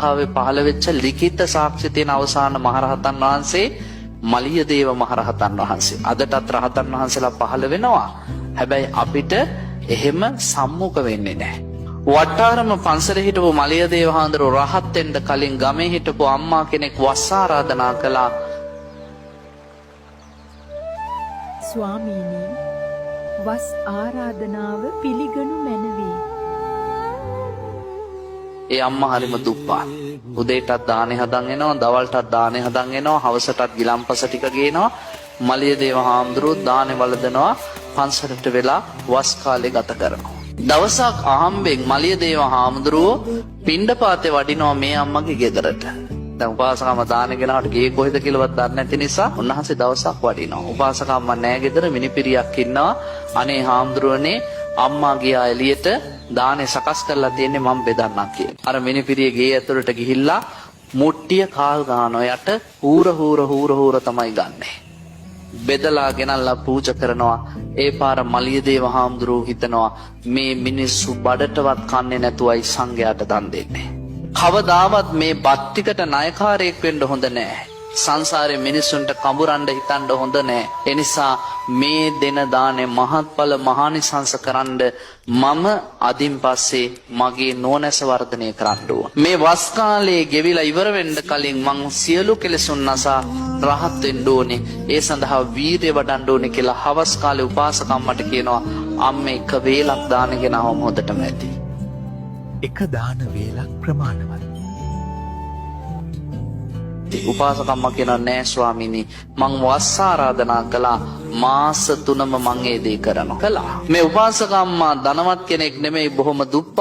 ලංකාවේ පහළ වෙච්ච ලිඛිත සාක්ෂි තියෙන අවසාන මහරහතන් වහන්සේ මලියදේව මහරහතන් වහන්සේ. අදටත් රහතන් වහන්සේලා පහළ වෙනවා. හැබැයි අපිට එහෙම සම්මුඛ වෙන්නේ නැහැ. වට්ටාරම පන්සලේ හිටපු මලියදේව හාමුදුරුවෝ රහත් වෙන්න කලින් ගමේ හිටපු අම්මා කෙනෙක් වස් ආරාධනා කළා. ස්වාමීනි, වස් ආරාධනාව පිළිගනු මැනවි. ඒ අම්මා හරිම දුප්පත්. උදේටත් දානේ හදන් එනවා, දවල්ටත් දානේ හදන් එනවා, හවසටත් ගිලම්පස ටික ගේනවා. මලියදේව හාමුදුරුවෝ දානේ වළඳනවා, පන්සලට වෙලා වස් කාලේ ගත කරනවා. දවසක් අහම්බෙන් මලියදේව හාමුදුරුවෝ පිණ්ඩපාතේ වඩිනවා මේ අම්මගේ ගෙදරට. දැන් උපාසකම්ම දානේ ගෙනාවට ගේ කොහෙද කියලාවත් දන්නේ නැති නිසා උන්වහන්සේ දවසක් වඩිනවා. උපාසකම්ම නෑ ගෙදර, මිනිපිරියක් ඉන්නවා. අනේ හාමුදුරුවනේ, අම්මා ගියා එළියට, දානේ සකස් කරලා තියෙන්නේ මම බෙදන්නම් කියලා. අර මිනිපිරිය ගේ ඇතුළට ගිහිල්ලා මුට්ටිය කාල් ගන්නවා. යට හූර තමයි ගන්නෙ. බෙදලා ගෙනල්ලා පූජා කරනවා. ඒ පාර මලියදේව හාමුදුරුවෝ හිතනවා මේ මිනිස්සු බඩටවත් කන්නේ නැතුවයි සංඝයාට දන් දෙන්නේ. කවදාවත් මේ බත් ටිකට ණයකාරයෙක් වෙන්න හොඳ නෑ. සංසාරේ මිනිස්සුන්ට කඹරන්න හිතන්න හොඳ නෑ. ඒ නිසා මේ දෙන දානේ මහත්ඵල මහානිසංස කරන්න මම අදින් පස්සේ මගේ නොනැස වර්ධනය කරන්න ඕන. මේ වස් කාලේ ගෙවිලා ඉවර වෙන්න කලින් මං සියලු කෙලෙසුන් නසා රහත් වෙන්න ඕනේ. ඒ සඳහා වීරිය වඩන්න ඕනේ කියලා හවස් කාලේ උපාසකම්මට කියනවා. අම්මේ එක වේලක් දාන ගෙනාවම හොදටම ඇති. එක දාන වේලක් ප්‍රමාණවත්. උපාසකම්ම කියනවා නෑ ස්වාමීනි, මං වස් ආරාධනා කළා, මාස 3ම මං ඒ දේ කරනවා කළා. මේ උපාසකම්මා ධනවත් කෙනෙක් නෙමෙයි, බොහොම දුප්පත්.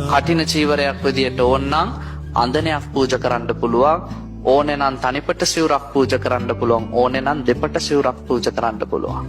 කටින චීවරයක් විදියට ඕනනම් අඳනයක් පූජා කරන්න පුළුවන්, ඕනේ නම් තනිපට සිවුරක් පූජා කරන්න පුළුවන්, ඕනේ නම් දෙපට සිවුරක් පූජා කරන්න පුළුවන්.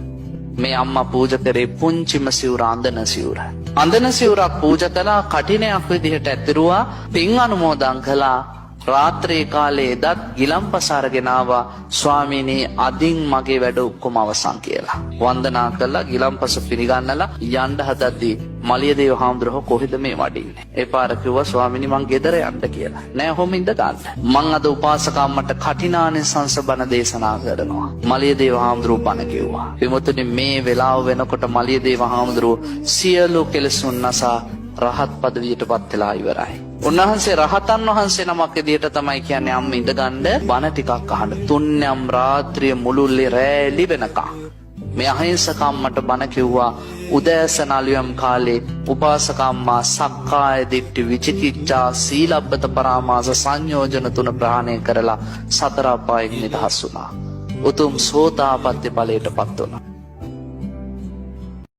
මේ අම්මා පූජා කරේ පුංචිම සිවුර, අඳන සිවුර. අඳන සිවුරක් පූජා කළා, කටිනයක් විදිහට ඇතිරුවා, පින් අනුමෝදන් කළා. රාත්‍රී කාලේ එදත් ගිලම්පස අරගෙන ආවා. ස්වාමීනි, අදින් මගේ වැඩ ඔක්කොම අවසන් කියලා. වන්දනා කළා, ගිලම්පස පිළිගන්නලා යන්න හදද්දී මලියදේව හාමුදුරුවෝ කොහෙද මේ වඩින්නේ? ඒ පාර කිව්වා ස්වාමීනි මං ගෙදර යන්න කියලා. නෑ, ඔහොම ඉඳ ගන්න. මං අද උපාසකම්මට කඨිනානිසංස බණ දේශනා කරනවා. මලියදේව හාමුදුරුවෝ බණ කිව්වා. විමුතුනි, මේ වෙලාව වෙනකොට මලියදේව හාමුදුරුවෝ සියලු කෙලෙසුන් නසා රහත් පදවියටපත් වෙලා ඉවරයි. උන්වහන්සේ රහතන් වහන්සේ නමක් විදියට තමයි කියන්නේ අම්ම ඉඳගන්න බණ ටිකක් අහන්න. තුන්යම් රාත්‍රිය මුළුල්ලේ රැලි වෙනකම් මේ අහිංසකම්මට බණ කිව්වා. උදෑසන අලුයම් කාලේ උපාසකම්මා සක්කාය දිට්ඨි, විචිකිච්ඡා, සීලබ්බත පරාමාස සංයෝජන 3 ප්‍රහාණය කරලා සතර අපායෙන් නිදහස් වුණා. උතුම් සෝතාපට්ටි ඵලයටපත් වුණා.